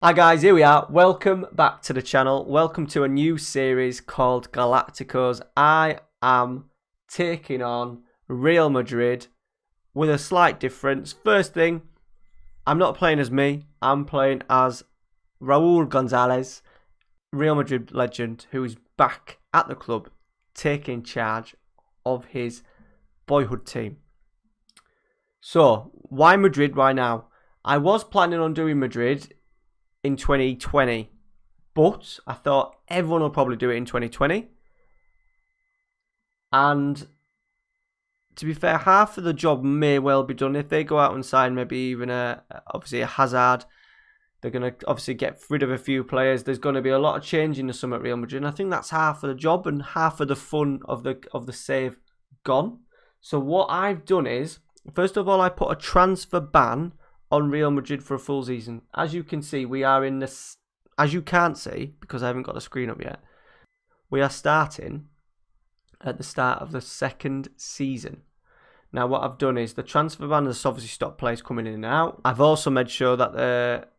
Hi guys, here we are. Welcome back to the channel. Welcome to a new series called Galacticos. I am taking on Real Madrid with a slight difference. First thing, I'm not playing as me. I'm playing as Raul Gonzalez, Real Madrid legend, who is back at the club taking charge of his boyhood team. So, why Madrid? Why now? I was planning on doing Madrid in 2020, but I thought everyone will probably do it in 2020. And to be fair, half of the job may well be done if they go out and sign maybe even obviously a Hazard. They're going to obviously get rid of a few players. There's going to be a lot of change in the summer at Real Madrid. And I think that's half of the job and half of the fun of the save gone. So what I've done is, first of all, I put a transfer ban on Real Madrid for a full season. As you can see, we are in this. As you can't see, because I haven't got the screen up yet, we are starting at the start of the second season. Now, what I've done is the transfer ban has obviously stopped players coming in and out. I've also made sure that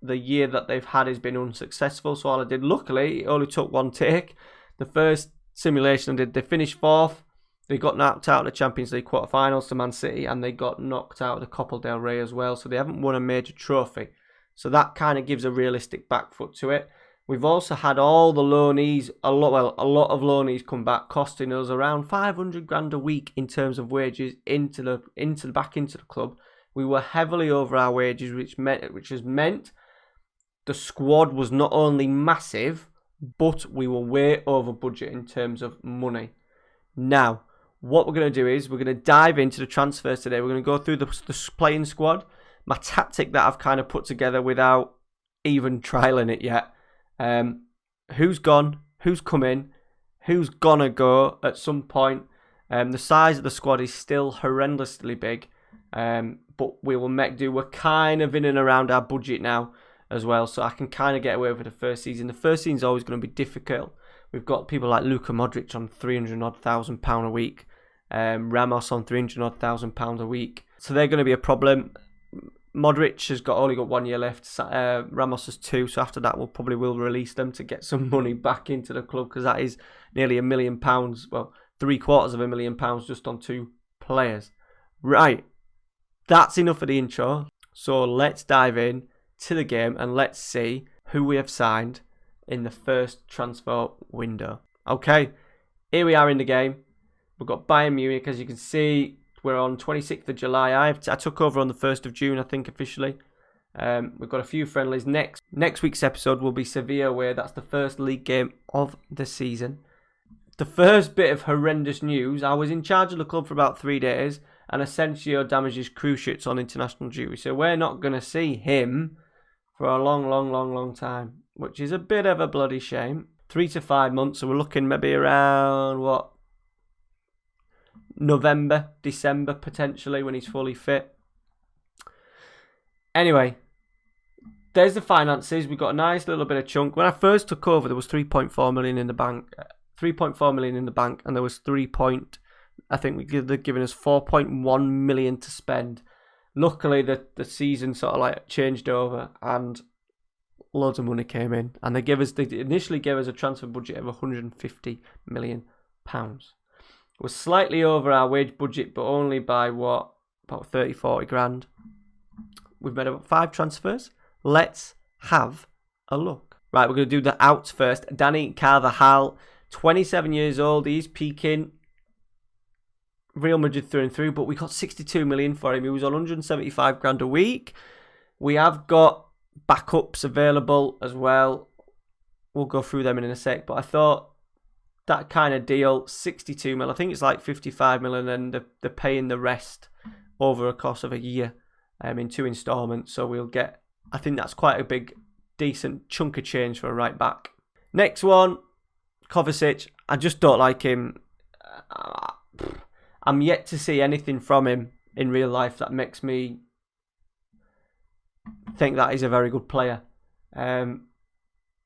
the year that they've had has been unsuccessful. So all I did, luckily, it only took one take. The first simulation I did, they finished fourth. They got knocked out of the Champions League quarterfinals to Man City, and they got knocked out of the Copa del Rey as well. So they haven't won a major trophy. So that kind of gives a realistic back foot to it. We've also had all the loanees, a lot of loanees come back, costing us around 500 grand a week in terms of wages back into the club. We were heavily over our wages, which has meant the squad was not only massive, but we were way over budget in terms of money. Now, what we're going to do is we're going to dive into the transfers today. We're going to go through the playing squad, my tactic that I've kind of put together without even trialing it yet. Who's gone, who's come in, who's going to go at some point. The size of the squad is still horrendously big, but we will make do. We're kind of in and around our budget now as well, so I can kind of get away with the first season. The first season is always going to be difficult. We've got people like Luka Modric on £300,000 a week. Ramos on £300,000 a week. So they're going to be a problem. Modric has only got 1 year left. Ramos has 2. So after that, we'll probably release them to get some money back into the club, because that is nearly £1 million. Well, £750,000 just on 2 players. Right. That's enough of the intro. So let's dive in to the game and let's see who we have signed in the first transfer window. Okay, here we are in the game. We've got Bayern Munich. As you can see, we're on 26th of July. I took over on the 1st of June, I think, officially. We've got a few friendlies. Next week's episode will be Sevilla away. That's the first league game of the season. The first bit of horrendous news, I was in charge of the club for about 3 days, and Asensio damages Cruz shirts on international duty. So we're not going to see him for a long time, which is a bit of a bloody shame. 3 to 5 months, so we're looking maybe around, November, December, potentially, when he's fully fit. Anyway, there's the finances. We've got a nice little bit of chunk. When I first took over, there was 3.4 million in the bank. 3.4 million in the bank, and there was I think they're giving us 4.1 million to spend. Luckily, the season sort of like changed over, and loads of money came in, and they initially gave us a transfer budget of £150 million. We're slightly over our wage budget, but only by about 30-40 grand. We've made about 5 transfers. Let's have a look. Right, we're going to do the outs first. Dani Carvajal, 27 years old. He's peaking. Real Madrid through and through, but we got 62 million for him. He was on 175 grand a week. We have got backups available as well. We'll go through them in a sec, but I thought that kind of deal, 62 mil, I think it's like 55 mil, and then they're paying the rest over a course of a year in 2 installments. So we'll get, I think that's quite a big, decent chunk of change for a right back. Next one, Kovacic. I just don't like him. I'm yet to see anything from him in real life that makes me think that he's a very good player.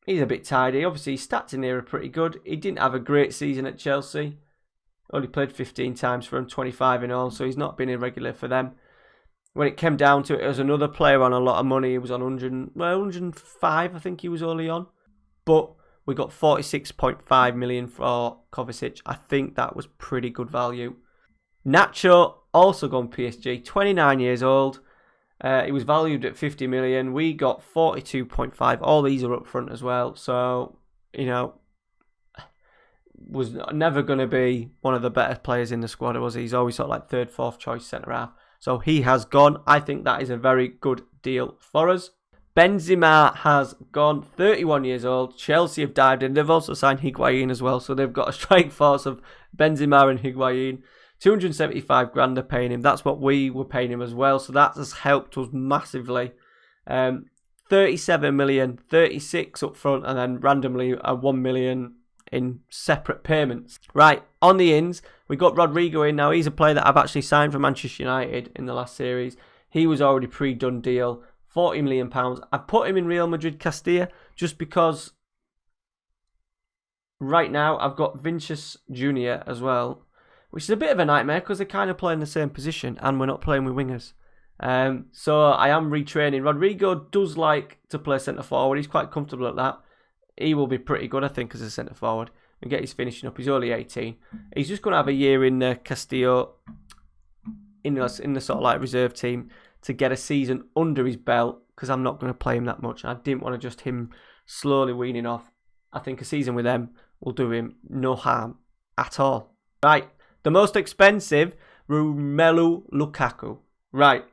He's a bit tidy. Obviously, his stats in here are pretty good. He didn't have a great season at Chelsea. Only played 15 times for him, 25 in all, so he's not been irregular for them. when it came down to it, there was another player on a lot of money. He was on 105, I think he was only on. But we got 46.5 million for Kovacic. I think that was pretty good value. Nacho, also gone PSG, 29 years old. He was valued at 50 million. We got 42.5. All these are up front as well. So, was never going to be one of the better players in the squad, was he? He's always sort of like third, fourth choice centre-half. So he has gone. I think that is a very good deal for us. Benzema has gone, 31 years old. Chelsea have dived in. They've also signed Higuain as well. So they've got a strike force of Benzema and Higuain. 275 grand they're paying him. That's what we were paying him as well. So that has helped us massively. 37 million, 36 up front, and then randomly 1 million in separate payments. Right, on the ins, we got Rodrigo in now. He's a player that I've actually signed for Manchester United in the last series. He was already pre-done deal, £40 million. I've put him in Real Madrid Castilla just because right now I've got Vinicius Jr. as well, which is a bit of a nightmare because they kind of play in the same position and we're not playing with wingers. So I am retraining. Rodrigo does like to play centre forward. He's quite comfortable at that. He will be pretty good, I think, as a centre forward and get his finishing up. He's only 18. He's just going to have a year in Castillo in the sort of like reserve team to get a season under his belt because I'm not going to play him that much. I didn't want to just him slowly weaning off. I think a season with them will do him no harm at all. Right, the most expensive, Romelu Lukaku. Right,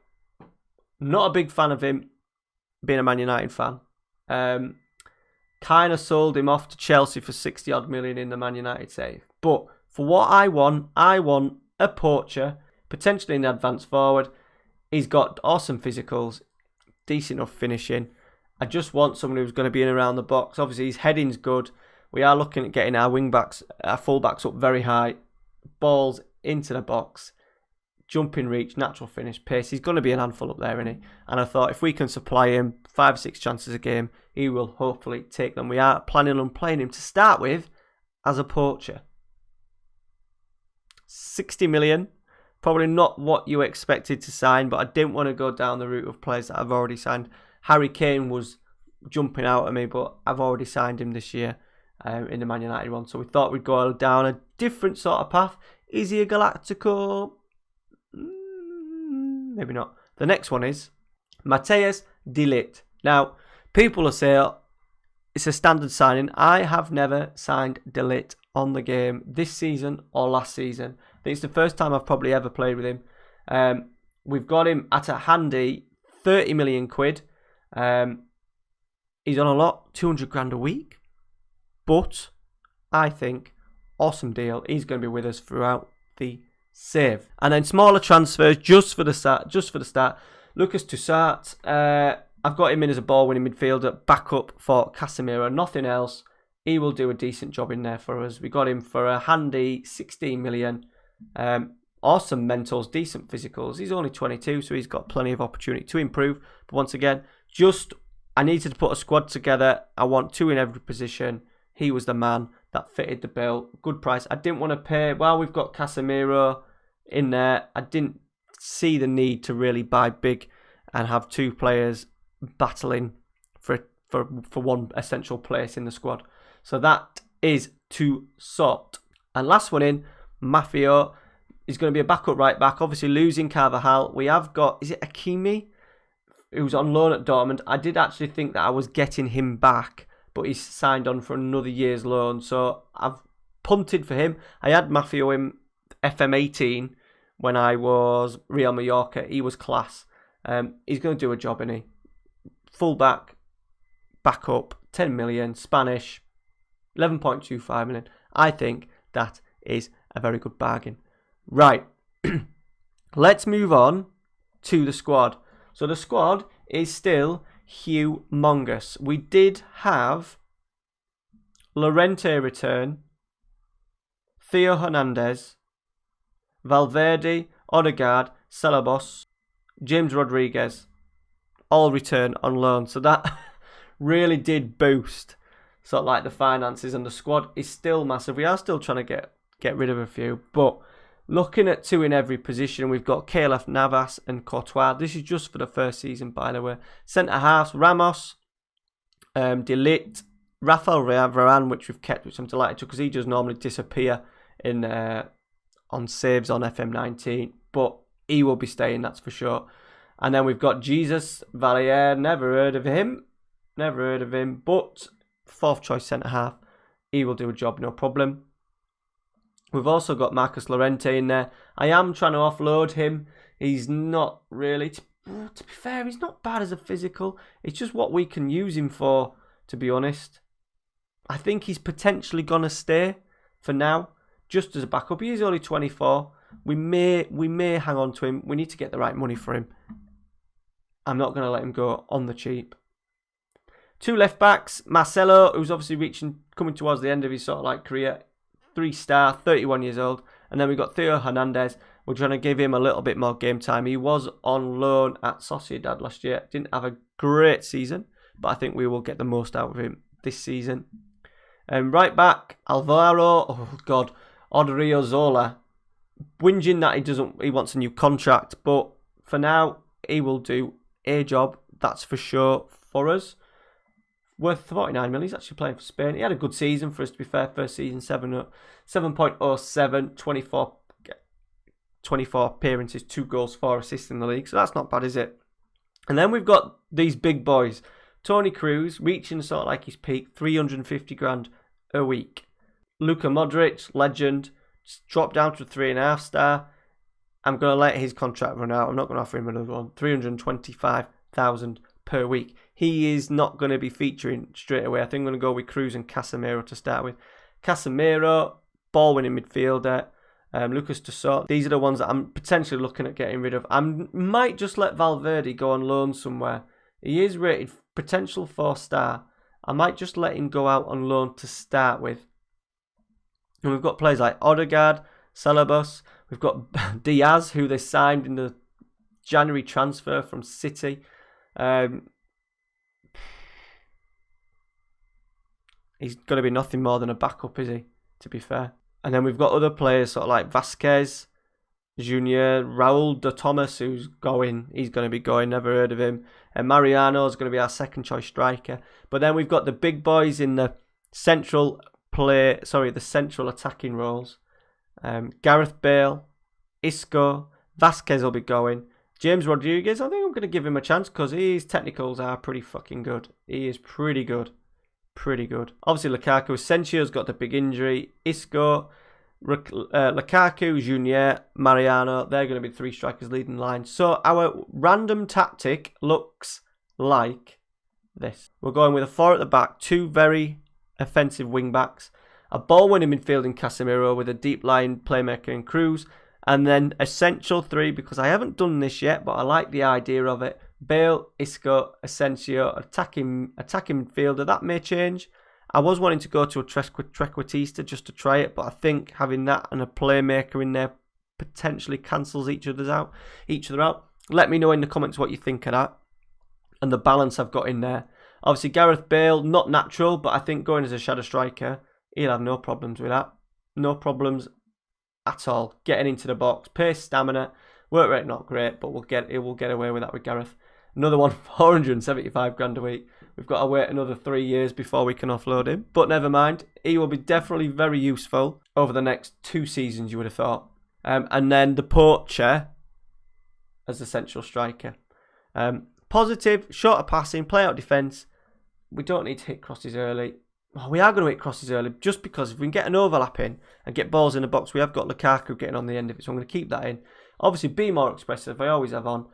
not a big fan of him, being a Man United fan. Kind of sold him off to Chelsea for 60 odd million in the Man United save. But for what I want a poacher, potentially an advanced forward. He's got awesome physicals, decent enough finishing. I just want someone who's going to be in around the box. Obviously, his heading's good. We are looking at getting our wing-backs, our full-backs up very high. Balls into the box. Jumping reach, natural finish, pace. He's going to be an handful up there, isn't he? And I thought if we can supply him 5 or 6 chances a game, he will hopefully take them. We are planning on playing him to start with as a poacher. 60 million. Probably not what you expected to sign, but I didn't want to go down the route of players that I've already signed. Harry Kane was jumping out at me, but I've already signed him this year in the Man United one. So we thought we'd go down a different sort of path. Is he a Galactico? Maybe not. The next one is Mateus Delict. Now, people will say it's a standard signing. I have never signed Delict on the game this season or last season. I think it's the first time I've probably ever played with him. We've got him at a handy 30 million quid. He's on a lot, 200 grand a week. But I think awesome deal. He's going to be with us throughout the save. And then smaller transfers just for the start. Lucas Toussaint. I've got him in as a ball-winning midfielder, backup for Casemiro. Nothing else. He will do a decent job in there for us. We got him for a handy 16 million. Awesome mentals, decent physicals. He's only 22, so he's got plenty of opportunity to improve. But once again, I needed to put a squad together. I want 2 in every position. He was the man that fitted the bill. Good price. I didn't want to pay. While we've got Casemiro in there, I didn't see the need to really buy big and have 2 players battling for one essential place in the squad. So that is to sort. And last one in, Mafio is going to be a backup right back. Obviously losing Carvajal. We have got, is it Hakimi, who's on loan at Dortmund. I did actually think that I was getting him back, but he's signed on for another year's loan. So I've punted for him. I had Mafio in FM18 when I was Real Mallorca. He was class. He's going to do a job, isn't he? Full back, backup, 10 million, Spanish, 11.25 million. I think that is a very good bargain. Right. Let's move on to the squad. So the squad is still humongous. We did have Llorente return, Theo Hernandez, Valverde, Odegaard, Ceballos, James Rodriguez, all return on loan. So that really did boost sort of like the finances, and the squad is still massive. We are still trying to get rid of a few, but Looking at 2 in every position, we've got Keyleth Navas and Courtois. This is just for the first season, by the way. Centre halves, Ramos, Delict, Rafael Varane, which we've kept, which I'm delighted to, because he does normally disappear in on saves on FM19, but he will be staying, that's for sure. And then we've got Jesus Valliere, never heard of him, but 4th choice centre half. He will do a job, no problem. We've also got Marcus Llorente in there. I am trying to offload him. He's not really, to be fair, he's not bad as a physical. It's just what we can use him for, to be honest. I think he's potentially going to stay for now, just as a backup. He is only 24. We may hang on to him. We need to get the right money for him. I'm not going to let him go on the cheap. 2 left backs, Marcelo, who's obviously coming towards the end of his sort of like career. 3-star, 31 years old. And then we've got Theo Hernandez. We're trying to give him a little bit more game time. He was on loan at Sociedad last year. Didn't have a great season, but I think we will get the most out of him this season. Right back, Alvaro, oh God, Odriozola, whinging that he wants a new contract, but for now, he will do a job, that's for sure, for us. Worth 49 million. He's actually playing for Spain. He had a good season for us, to be fair. First season, 7.07, 24 appearances, 2 goals, 4 assists in the league. So that's not bad, is it? And then we've got these big boys. Tony Cruz, reaching sort of like his peak, 350 grand a week. Luka Modric, legend, dropped down to a 3.5 star. I'm going to let his contract run out. I'm not going to offer him another one. 325,000 per week. He is not going to be featuring straight away. I think I'm going to go with Cruz and Casemiro to start with. Casemiro, ball-winning midfielder. Lucas Toussaint. These are the ones that I'm potentially looking at getting rid of. I might just let Valverde go on loan somewhere. He is rated potential 4-star. I might just let him go out on loan to start with. And we've got players like Odegaard, Celebus. We've got Diaz, who they signed in the January transfer from City. He's going to be nothing more than a backup, is he? To be fair. And then we've got other players sort of like Vasquez, Junior, Raul de Thomas, who's going. He's going to be going. Never heard of him. And Mariano is going to be our second choice striker. But then we've got the big boys in the central attacking roles. Gareth Bale, Isco, Vasquez will be going. James Rodriguez, I think I'm going to give him a chance because his technicals are pretty fucking good. He is pretty good. Pretty good. Obviously, Lukaku. Asensio's got the big injury. Isco, Lukaku, Junior, Mariano. They're going to be 3 strikers leading line. So our random tactic looks like this. We're going with a 4 at the back, 2 very offensive wing backs, a ball-winning midfield in Casemiro with a deep line playmaker in Cruz, and then essential 3, because I haven't done this yet, but I like the idea of it. Bale, Isco, Asensio, attacking midfielder. That may change. I was wanting to go to a Trequartista just to try it, but I think having that and a playmaker in there potentially cancels each other out. Let me know in the comments what you think of that and the balance I've got in there. Obviously, Gareth Bale, not natural, but I think going as a shadow striker, he'll have no problems with that. No problems at all. Getting into the box, pace, stamina, work rate not great, but we'll get away with that with Gareth. Another one, 475 grand a week. We've got to wait another 3 years before we can offload him. But never mind. He will be definitely very useful over the next 2 seasons, you would have thought. And then the poacher as the central striker. Positive, shorter passing, play out defence. We don't need to hit crosses early. Oh, we are going to hit crosses early just because if we can get an overlap in and get balls in the box, we have got Lukaku getting on the end of it. So I'm going to keep that in. Obviously, be more expressive. I always have on.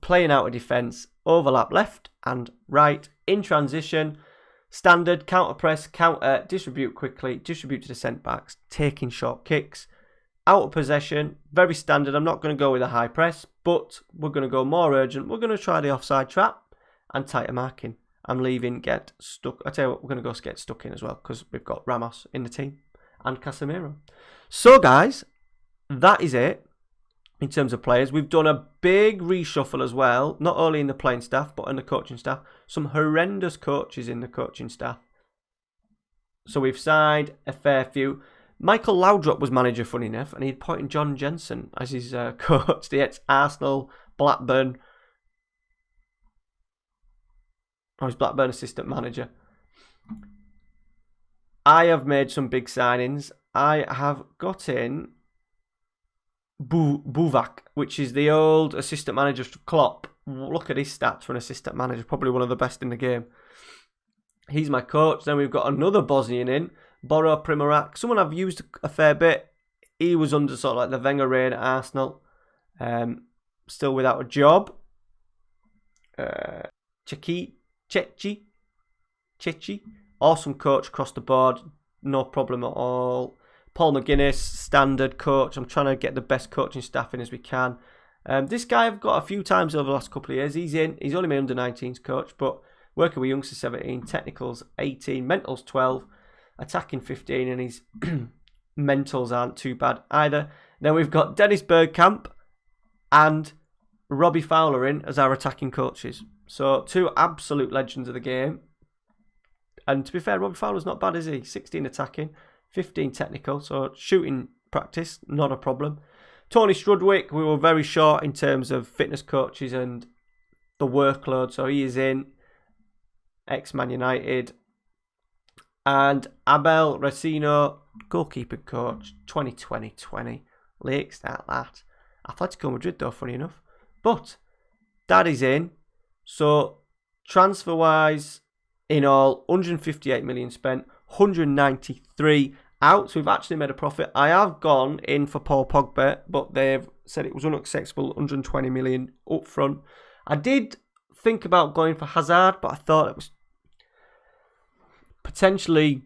Playing out of defence, overlap left and right, in transition, standard, counter press, counter, distribute quickly, distribute to the centre backs, taking short kicks, out of possession, very standard. I'm not going to go with a high press, but we're going to go more urgent. We're going to try the offside trap and tighter marking. I'm leaving get stuck. I tell you what, we're going to go get stuck in as well because we've got Ramos in the team and Casemiro. So guys, that is it. In terms of players, we've done a big reshuffle as well, not only in the playing staff, but in the coaching staff. Some horrendous coaches in the coaching staff. So we've signed a fair few. Michael Laudrup was manager, funny enough, and he appointed John Jensen as his coach. The ex-Arsenal, Blackburn. Oh, he's Blackburn assistant manager. I have made some big signings. I have got in Buvac, which is the old assistant manager of Klopp. Look at his stats for an assistant manager. Probably one of the best in the game. He's my coach. Then we've got another Bosnian in, Boro Primorac. Someone I've used a fair bit. He was under sort of like the Wenger reign at Arsenal. Still without a job. Chechi. Awesome coach across the board. No problem at all. Paul McGuinness, standard coach. I'm trying to get the best coaching staff in as we can. This guy I've got a few times over the last couple of years. He's in. He's only my under-19s coach, but working with youngsters 17, technicals 18, mentals 12, attacking 15, and his mentals aren't too bad either. Then we've got Dennis Bergkamp and Robbie Fowler in as our attacking coaches. So 2 absolute legends of the game. And to be fair, Robbie Fowler's not bad, is he? 16 attacking, 15 technical, so shooting practice, not a problem. Tony Strudwick, we were very short in terms of fitness coaches and the workload, so he is in, ex-Man United. And Abel Racino, goalkeeper coach, 2020. Late start that. Atletico Madrid though, funny enough. But that is in. So transfer-wise, in all, 158 million spent, 193 out. So we've actually made a profit. I have gone in for Paul Pogba, but they've said it was unacceptable, 120 million up front. I did think about going for Hazard, but I thought it was potentially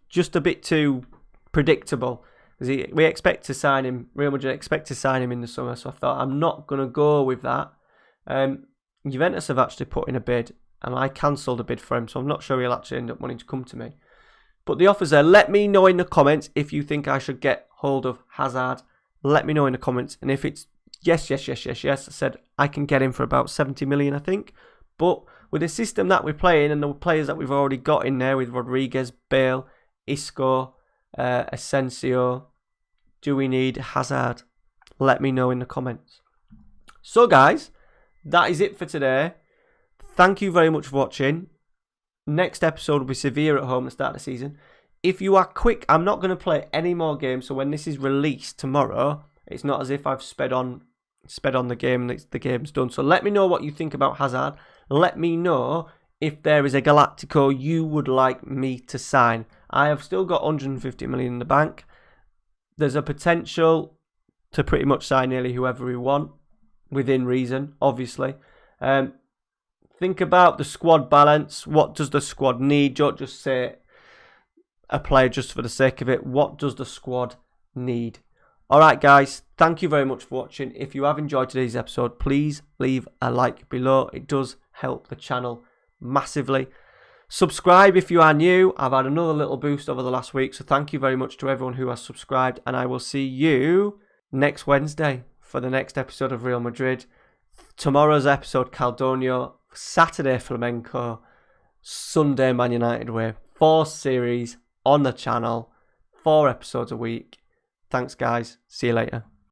just a bit too predictable. We expect to sign him, Real Madrid expect to sign him in the summer, so I thought I'm not going to go with that. Juventus have actually put in a bid, and I cancelled a bid for him, so I'm not sure he'll actually end up wanting to come to me. But the offer's there. Let me know in the comments if you think I should get hold of Hazard. Let me know in the comments. And if it's yes, I said I can get him for about 70 million, I think. But with the system that we're playing and the players that we've already got in there with Rodriguez, Bale, Isco, Asensio, do we need Hazard? Let me know in the comments. So guys, that is it for today. Thank you very much for watching. Next episode will be Sevilla at home at the start of the season. If you are quick, I'm not going to play any more games. So when this is released tomorrow, it's not as if I've sped on the game and the game's done. So let me know what you think about Hazard. Let me know if there is a Galactico you would like me to sign. I have still got 150 million in the bank. There's a potential to pretty much sign nearly whoever we want, within reason, obviously. Think about the squad balance. What does the squad need? Don't just say a player just for the sake of it. What does the squad need? Alright guys, thank you very much for watching. If you have enjoyed today's episode, please leave a like below. It does help the channel massively. Subscribe if you are new. I've had another little boost over the last week, so thank you very much to everyone who has subscribed, and I will see you next Wednesday for the next episode of Real Madrid. Tomorrow's episode, Caldonio. Saturday, Flamenco. Sunday, Man United way. 4 series on the channel. 4 episodes a week. Thanks, guys. See you later.